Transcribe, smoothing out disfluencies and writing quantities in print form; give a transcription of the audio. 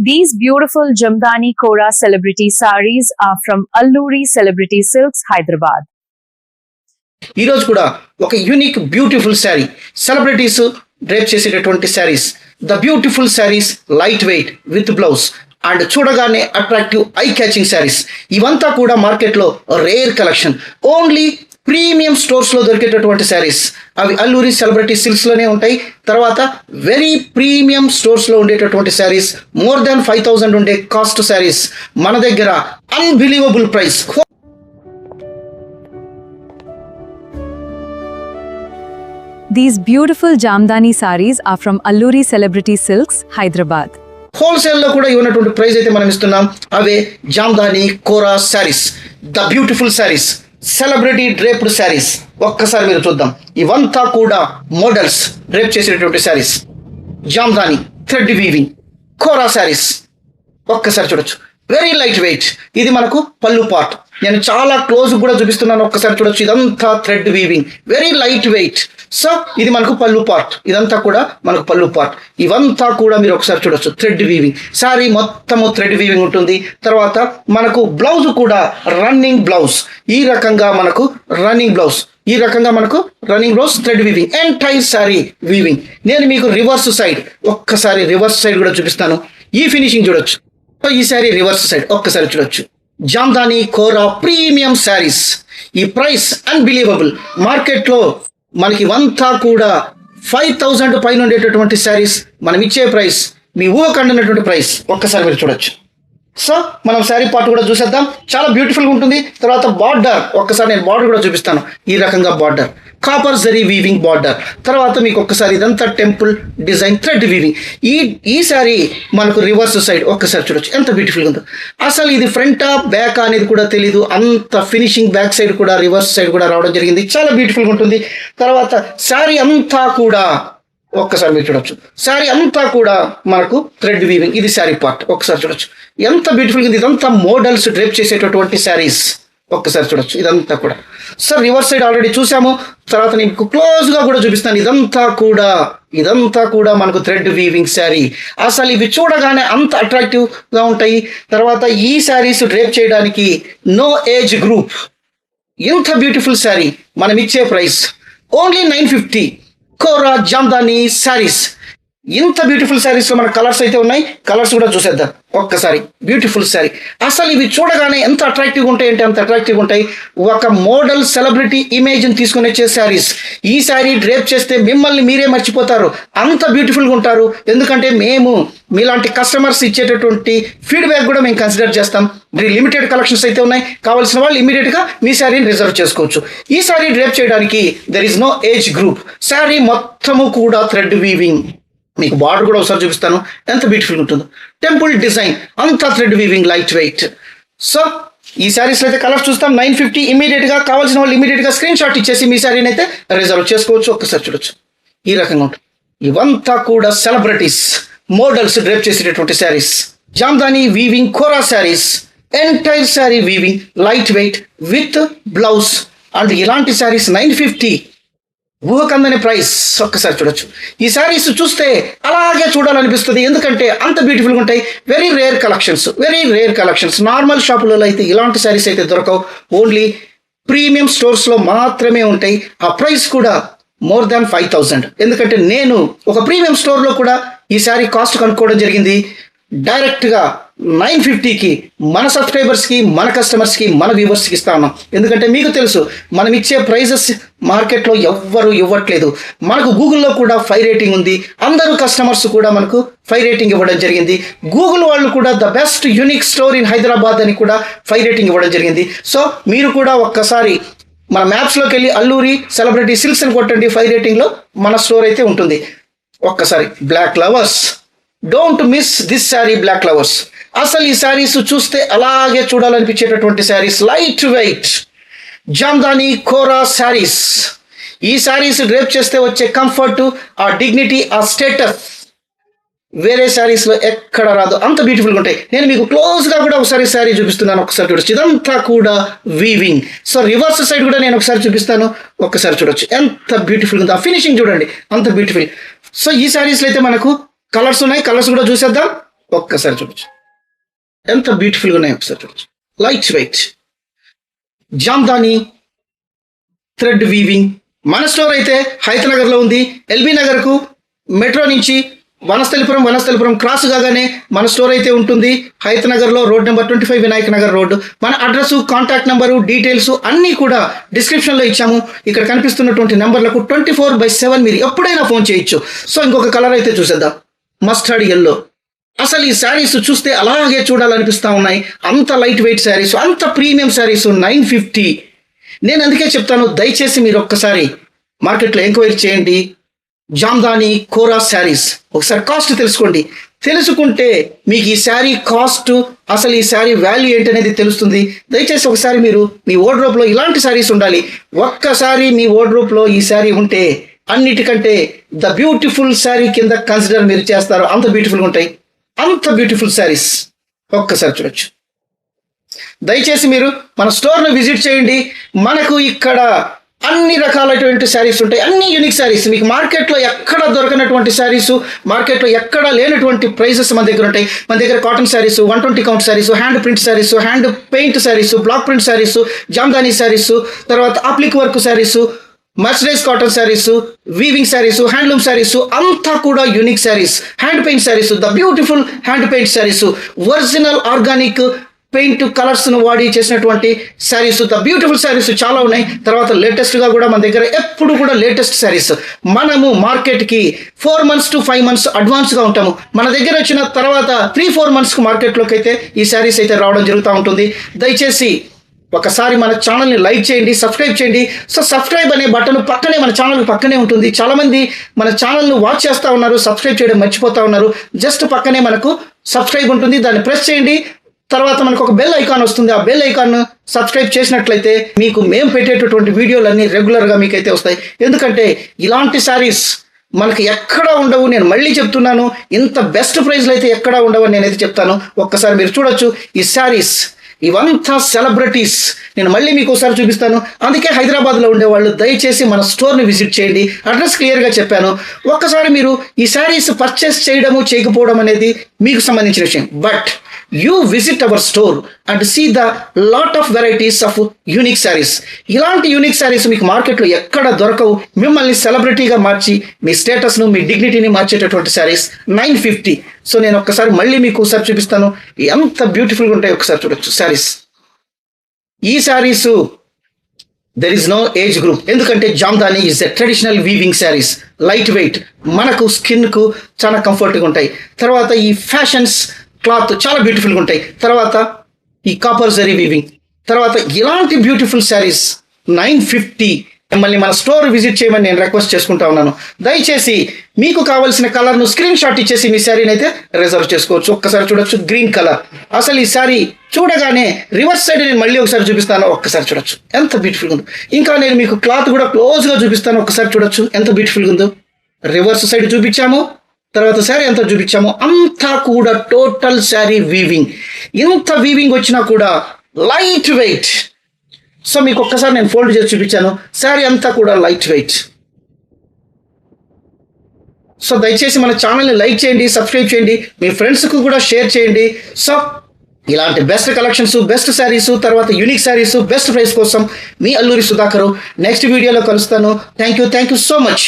These beautiful Jamdani Kora celebrity sarees are from Alluri Celebrity Silks, Hyderabad. ఈ రోజు కూడా ఒక unique beautiful sari celebrities drape చేసేటటువంటి saris. The beautiful saris, light weight with blouse and చూడగానే attractive eye catching saris. ఇవంతా కూడా మార్కెట్లో రేర్ కలెక్షన్. ఓన్లీ ప్రీమియం స్టోర్స్లో దొరికేటటువంటి శారీస్. అవి అల్లూరి సెలబ్రిటీ సిల్క్స్లోనే ఉంటాయి. తర్వాత వెరీ ప్రీమియం స్టోర్స్లో ఉండేటటువంటి శారీస్, మోర్ దాన్ 5,000 ఉండే కాస్ట్ శారీస్ మన దగ్గర unbelievable price. These beautiful Jamdani sarees are from Alluri Celebrity Silks, Hyderabad. హోల్సేల్లో కూడా ఇవ్వనటువంటి ప్రైస్ అయితే మనం ఇస్తున్నాం. అవే జామ్దాని కోరా saris, the beautiful saris, celebrity draped saris. ఒక్కసారి మీరు చూద్దాం. ఇవంతా కూడా మోడల్స్ డ్రేప్ చేసేటటువంటి శారీస్. జామ్దాని థ్రెడ్ వీవింగ్ కోరా శారీస్ ఒక్కసారి చూడొచ్చు. Very light weight. ఇది మనకు పళ్ళు పార్ట్. నేను చాలా క్లోజ్ కూడా చూపిస్తున్నాను. ఒక్కసారి చూడొచ్చు. ఇదంతా thread weaving, very light wait. So ఇది మనకు పళ్ళు పార్ట్. ఇదంతా కూడా మనకు పళ్ళు పార్ట్. ఇవంతా కూడా మీరు ఒకసారి చూడొచ్చు. థ్రెడ్ వీవింగ్ శారీ మొత్తము థ్రెడ్ వీవింగ్ ఉంటుంది. తర్వాత మనకు బ్లౌజ్ కూడా రన్నింగ్ బ్లౌజ్. ఈ రకంగా మనకు running blouse thread weaving, entire sari weaving. నేను మీకు రివర్స్ సైడ్, ఒక్కసారి రివర్స్ సైడ్ కూడా చూపిస్తాను. ఈ ఫినిషింగ్ చూడొచ్చు. ఈ శారీ రివర్స్ సైడ్ ఒక్కసారి చూడొచ్చు. జామ్దాని కోరా ప్రీమియం శారీస్. ఈ ప్రైస్ అన్బిలీవబుల్. మార్కెట్లో మనకి ఇవంతా కూడా 5,000 పైన ఉండేటటువంటి శారీస్. మనం ఇచ్చే ప్రైస్ మీ ఊహకండినటువంటి ప్రైస్. ఒక్కసారి మీరు చూడొచ్చు. సో మనం శారీ పార్ట్ కూడా చూసేద్దాం. చాలా బ్యూటిఫుల్గా ఉంటుంది. తర్వాత బార్డర్, ఒక్కసారి నేను బార్డర్ కూడా చూపిస్తాను. ఈ రకంగా border, copper zari weaving border. తర్వాత మీకు ఒక్కసారి ఇదంతా టెంపుల్ డిజైన్ థ్రెడ్ వీవింగ్. ఈ శారీ మనకు రివర్స్ సైడ్ ఒక్కసారి చూడొచ్చు. ఎంత బ్యూటిఫుల్గా ఉందో. అసలు ఇది ఫ్రంటా బ్యాక్ అనేది కూడా తెలీదు. అంత ఫినిషింగ్ బ్యాక్ సైడ్ కూడా రివర్స్ సైడ్ కూడా రావడం జరిగింది. చాలా బ్యూటిఫుల్గా ఉంటుంది. తర్వాత శారీ అంతా కూడా ఒక్కసారి మీరు చూడొచ్చు. శారీ అంతా కూడా మనకు థ్రెడ్ వీవింగ్. ఇది శారీ పార్ట్. ఒక్కసారి చూడొచ్చు. ఎంత బ్యూటిఫుల్గా ఉంది. ఇదంతా మోడల్స్ డ్రేప్ చేసేటటువంటి శారీస్. ఒక్కసారి చూడొచ్చు. ఇదంతా కూడా సార్ రివర్స్ సైడ్ ఆల్రెడీ చూసాము. తర్వాత నేను క్లోజ్గా కూడా చూపిస్తాను. ఇదంతా కూడా మనకు థ్రెడ్ వీవింగ్ శారీ. అసలు ఇవి చూడగానే అంత అట్రాక్టివ్గా ఉంటాయి. తర్వాత ఈ శారీస్ డ్రేప్ చేయడానికి నో ఏజ్ గ్రూప్. ఇంత బ్యూటిఫుల్ శారీ మనం ఇచ్చే ప్రైస్ ఓన్లీ 950. కోరా జామ్దాని శారీస్. ఇంత బ్యూటిఫుల్ శారీస్లో మన కలర్స్ అయితే ఉన్నాయి. కలర్స్ కూడా చూసేద్దాం ఒక్కసారి. బ్యూటిఫుల్ శారీ. అసలు ఇవి చూడగానే ఎంత అట్రాక్టివ్గా ఉంటాయి అంటే అంత అట్రాక్టివ్గా ఉంటాయి. ఒక మోడల్ సెలబ్రిటీ ఇమేజ్ని తీసుకుని వచ్చే శారీస్. ఈ శారీ డ్రేప్ చేస్తే మిమ్మల్ని మీరే మర్చిపోతారు. అంత బ్యూటిఫుల్గా ఉంటారు. ఎందుకంటే మేము మీలాంటి కస్టమర్స్ ఇచ్చేటటువంటి ఫీడ్బ్యాక్ కూడా మేము కన్సిడర్ చేస్తాం. లిమిటెడ్ కలెక్షన్స్ అయితే ఉన్నాయి. కావాల్సిన వాళ్ళు ఇమీడియట్గా మీ శారీని రిజర్వ్ చేసుకోవచ్చు. ఈ శారీ డ్రేప్ చేయడానికి there is no age group. Sari మొత్తము కూడా థ్రెడ్ వీవింగ్. మీకు బార్డర్ కూడా ఒకసారి చూపిస్తాను. ఎంత బ్యూటిఫుల్గా ఉంటుందో. టెంపుల్ డిజైన్ అంతా thread weaving, light wait. So ఈ శారీస్లో అయితే కలర్స్ చూస్తాం. 950. ఇమీడియట్గా కావాల్సిన వాళ్ళు ఇమీడియట్గా స్క్రీన్ షాట్ ఇచ్చేసి మీ శారీని అయితే రిజర్వ్ చేసుకోవచ్చు. ఒక్కసారి చూడొచ్చు. ఈ రకంగా ఉంటుంది. ఇవంతా కూడా సెలబ్రిటీస్ మోడల్స్ డ్రేప్ చేసేటటువంటి saris. Jamdani weaving Kora saris, entire sari weaving, light weight with blouse. And ఇలాంటి శారీస్ 950 ఊహకందని ప్రైస్. ఒక్కసారి చూడొచ్చు. ఈ శారీస్ చూస్తే అలాగే చూడాలనిపిస్తుంది. ఎందుకంటే అంత బ్యూటిఫుల్గా ఉంటాయి. Very rare collections. నార్మల్ షాపులలో అయితే ఇలాంటి శారీస్ అయితే దొరకవు. ఓన్లీ ప్రీమియం స్టోర్స్లో మాత్రమే ఉంటాయి. ఆ ప్రైస్ కూడా మోర్ దాన్ 5,000. ఎందుకంటే నేను ఒక ప్రీమియం స్టోర్లో కూడా ఈ శారీ కాస్ట్ కనుక్కోవడం జరిగింది. డైరెక్ట్గా 950కి మన సబ్స్క్రైబర్స్కి, మన కస్టమర్స్కి, మన వ్యూవర్స్కి ఇస్తా ఉన్నాం. ఎందుకంటే మీకు తెలుసు మనం ఇచ్చే ప్రైజెస్ మార్కెట్లో ఎవ్వరు ఇవ్వట్లేదు. మనకు గూగుల్లో కూడా 5 రేటింగ్ ఉంది. అందరూ కస్టమర్స్ కూడా మనకు 5 రేటింగ్ ఇవ్వడం జరిగింది. గూగుల్ వాళ్ళు కూడా the best unique store in Hyderabad అని కూడా 5 రేటింగ్ ఇవ్వడం జరిగింది. సో మీరు కూడా ఒక్కసారి మన మ్యాప్స్లోకి వెళ్ళి అల్లూరి సెలబ్రిటీ సిల్క్స్ అని కొట్టండి. 5 రేటింగ్లో మన స్టోర్ అయితే ఉంటుంది. ఒక్కసారి black lovers, don't miss this sari. Black lovers. అసలు ఈ శారీస్ చూస్తే అలాగే చూడాలనిపించేటటువంటి శారీస్. లైట్ వెయిట్ జామ్దాని కోరా శారీస్. ఈ శారీస్ డ్రేప్ చేస్తే వచ్చే కంఫర్ట్, ఆ డిగ్నిటీ, ఆ స్టేటస్ వేరే శారీస్లో ఎక్కడ రాదు. అంత బ్యూటిఫుల్గా ఉంటాయి. నేను మీకు క్లోజ్గా కూడా ఒకసారి శారీ చూపిస్తున్నాను. ఒకసారి చూడొచ్చు. ఇదంతా కూడా వీవింగ్. సో రివర్స్ సైడ్ కూడా నేను ఒకసారి చూపిస్తాను. ఒక్కసారి చూడొచ్చు. ఎంత బ్యూటిఫుల్గా ఉంది. ఆ ఫినిషింగ్ చూడండి, అంత బ్యూటిఫుల్. సో ఈ శారీస్లో అయితే మనకు కలర్స్ ఉన్నాయి. కలర్స్ కూడా చూసేద్దాం. ఒక్కసారి చూడొచ్చు, ఎంత బ్యూటిఫుల్గా ఉన్నాయి. ఒకసారి చూడొచ్చు. Light weight Jamdani thread weaving. మన స్టోర్ అయితే హైతనగర్లో ఉంది. ఎల్బీ నగర్కు మెట్రో నుంచి వనస్థలిపురం క్రాస్ కాగానే మన స్టోర్ అయితే ఉంటుంది. హైతనగర్లో road number 25 Vinayak Nagar road. మన అడ్రస్, కాంటాక్ట్ నెంబరు, డీటెయిల్స్ అన్నీ కూడా డిస్క్రిప్షన్లో ఇచ్చాము. ఇక్కడ కనిపిస్తున్నటువంటి నెంబర్లకు 24/7 మీరు ఎప్పుడైనా ఫోన్ చేయొచ్చు. సో ఇంకొక కలర్ అయితే చూసేద్దాం, మస్టర్డ్ ఎల్లో. అసలు ఈ శారీస్ చూస్తే అలాగే చూడాలనిపిస్తూ ఉన్నాయి. అంత లైట్ వెయిట్ శారీస్, అంత ప్రీమియం శారీస్ 950. నేను అందుకే చెప్తాను, దయచేసి మీరు ఒక్కసారి మార్కెట్లో ఎంక్వైరీ చేయండి. జామ్దాని కోరా శారీస్ ఒకసారి కాస్ట్ తెలుసుకోండి. తెలుసుకుంటే మీకు ఈ శారీ కాస్ట్, అసలు ఈ శారీ వాల్యూ ఏంటనేది తెలుస్తుంది. దయచేసి ఒకసారి మీరు మీ వార్డ్రోబ్లో ఇలాంటి శారీస్ ఉండాలి. ఒక్కసారి మీ వార్డ్రోబ్లో ఈ శారీ ఉంటే అన్నిటికంటే ద బ్యూటిఫుల్ శారీ కింద కన్సిడర్ మీరు చేస్తారు. అంత బ్యూటిఫుల్గా ఉంటాయి, అంత బ్యూటిఫుల్ శారీస్. ఒక్కసారి చూడొచ్చు. దయచేసి మీరు మన స్టోర్ను విజిట్ చేయండి. మనకు ఇక్కడ అన్ని రకాలైనటువంటి శారీస్ ఉంటాయి, అన్ని యూనిక్ శారీస్. మీకు మార్కెట్లో ఎక్కడ దొరకనటువంటి శారీస్, మార్కెట్లో ఎక్కడ లేనటువంటి ప్రైజెస్ మన దగ్గర ఉంటాయి. మన దగ్గర cotton saris, 120 count saris, hand print saris, hand paint saris, block print saris, Jamdani saris, తర్వాత applique work saris, mercerise cotton saris, weaving saris, handloom saris, అంతా కూడా unique saris. Hand paint saris, the beautiful hand paint saris, original organic paint కలర్స్ను వాడి చేసినటువంటి శారీస్, ద బ్యూటిఫుల్ శారీస్ చాలా ఉన్నాయి. తర్వాత లేటెస్ట్గా కూడా మన దగ్గర ఎప్పుడు కూడా లేటెస్ట్ శారీస్. మనము మార్కెట్కి 4 months to 5 months అడ్వాన్స్గా ఉంటాము. మన దగ్గర వచ్చిన తర్వాత 3-4 monthsకు మార్కెట్లోకి అయితే ఈ శారీస్ అయితే రావడం జరుగుతూ ఉంటుంది. దయచేసి ఒకసారి మన ఛానల్ని లైక్ చేయండి, సబ్స్క్రైబ్ చేయండి. సో సబ్స్క్రైబ్ అనే బటన్ పక్కనే, మన ఛానల్ పక్కనే ఉంటుంది. చాలామంది మన ఛానల్ను వాచ్ చేస్తూ ఉన్నారు, సబ్స్క్రైబ్ చేయడం మర్చిపోతూ ఉన్నారు. జస్ట్ పక్కనే మనకు సబ్స్క్రైబ్ ఉంటుంది, దాన్ని ప్రెస్ చేయండి. తర్వాత మనకు ఒక బెల్ ఐకాన్ వస్తుంది. ఆ బెల్ ఐకాన్ సబ్స్క్రైబ్ చేసినట్లయితే మీకు మేము పెట్టేటటువంటి వీడియోలన్నీ రెగ్యులర్గా మీకైతే వస్తాయి. ఎందుకంటే ఇలాంటి శారీస్ మనకి ఎక్కడా ఉండవు. నేను మళ్ళీ చెప్తున్నాను, ఇంత బెస్ట్ ప్రైస్లో అయితే ఎక్కడా ఉండవు అని నేనైతే చెప్తాను. ఒక్కసారి మీరు చూడొచ్చు ఈ శారీస్. ఇవంతా సెలబ్రిటీస్. నేను మళ్ళీ మీకు ఒకసారి చూపిస్తాను. అందుకే హైదరాబాద్లో ఉండేవాళ్ళు దయచేసి మన స్టోర్ని విజిట్ చేయండి. అడ్రస్ క్లియర్గా చెప్పాను. ఒక్కసారి మీరు ఈ శారీస్ పర్చేస్ చేయడము చేయకపోవడం అనేది మీకు సంబంధించిన విషయం. But you visit our store and see the lot of varieties of unique sarees. ఇలాంటి యూనిక్ శారీస్ మీకు మార్కెట్లో ఎక్కడ దొరకవు. మిమ్మల్ని సెలబ్రిటీగా మార్చి మీ స్టేటస్ను, మీ డిగ్నిటీని మార్చేటటువంటి శారీస్ 950. సో నేను ఒక్కసారి మళ్ళీ మీకు ఒకసారి చూపిస్తాను, ఎంత బ్యూటిఫుల్గా ఉంటాయి. ఒకసారి చూడొచ్చు శారీస్. ఈ saris there is no age group. ఎందుకంటే Jamdani is a traditional weaving saris, light weight, మనకు స్కిన్కు చాలా కంఫర్ట్గా ఉంటాయి. తర్వాత ఈ ఫ్యాషన్స్ క్లాత్ చాలా బ్యూటిఫుల్గా ఉంటాయి. తర్వాత ఈ కాపర్ జరీ వీవింగ్, తర్వాత ఇలాంటి బ్యూటిఫుల్ శారీస్ 950. మిమ్మల్ని మన స్టోర్ విజిట్ చేయమని నేను రిక్వెస్ట్ చేసుకుంటా ఉన్నాను. దయచేసి మీకు కావాల్సిన కలర్ను స్క్రీన్ షాట్ ఇచ్చేసి మీ శారీని అయితే రిజర్వ్ చేసుకోవచ్చు. ఒక్కసారి చూడొచ్చు, గ్రీన్ కలర్. అసలు ఈ శారీ చూడగానే రివర్స్ సైడ్ నేను మళ్ళీ ఒకసారి చూపిస్తాను. ఒక్కసారి చూడొచ్చు ఎంత బ్యూటిఫుల్గా ఉందో. ఇంకా నేను మీకు క్లాత్ కూడా క్లోజ్గా చూపిస్తాను. ఒక్కసారి చూడొచ్చు ఎంత బ్యూటిఫుల్గా ఉందో. రివర్స్ సైడ్ చూపించాము, తర్వాత శారీ అంతా చూపించాము. అంతా కూడా టోటల్ శారీ వీవింగ్. ఇంత వీవింగ్ వచ్చినా కూడా లైట్ వెయిట్. సో మీకు ఒక్కసారి నేను ఫోల్డ్ చేసి చూపించాను. శారీ అంతా కూడా లైట్ వెయిట్. సో దయచేసి మన ఛానల్ని లైక్ చేయండి, సబ్స్క్రైబ్ చేయండి, మీ ఫ్రెండ్స్కు కూడా షేర్ చేయండి. సో ఇలాంటి బెస్ట్ కలెక్షన్స్, బెస్ట్ శారీస్, తర్వాత యూనిక్ శారీస్, బెస్ట్ ప్రైస్ కోసం మీ అల్లూరి సుధాకర్. నెక్స్ట్ వీడియోలో కలుస్తాను. Thank you so much.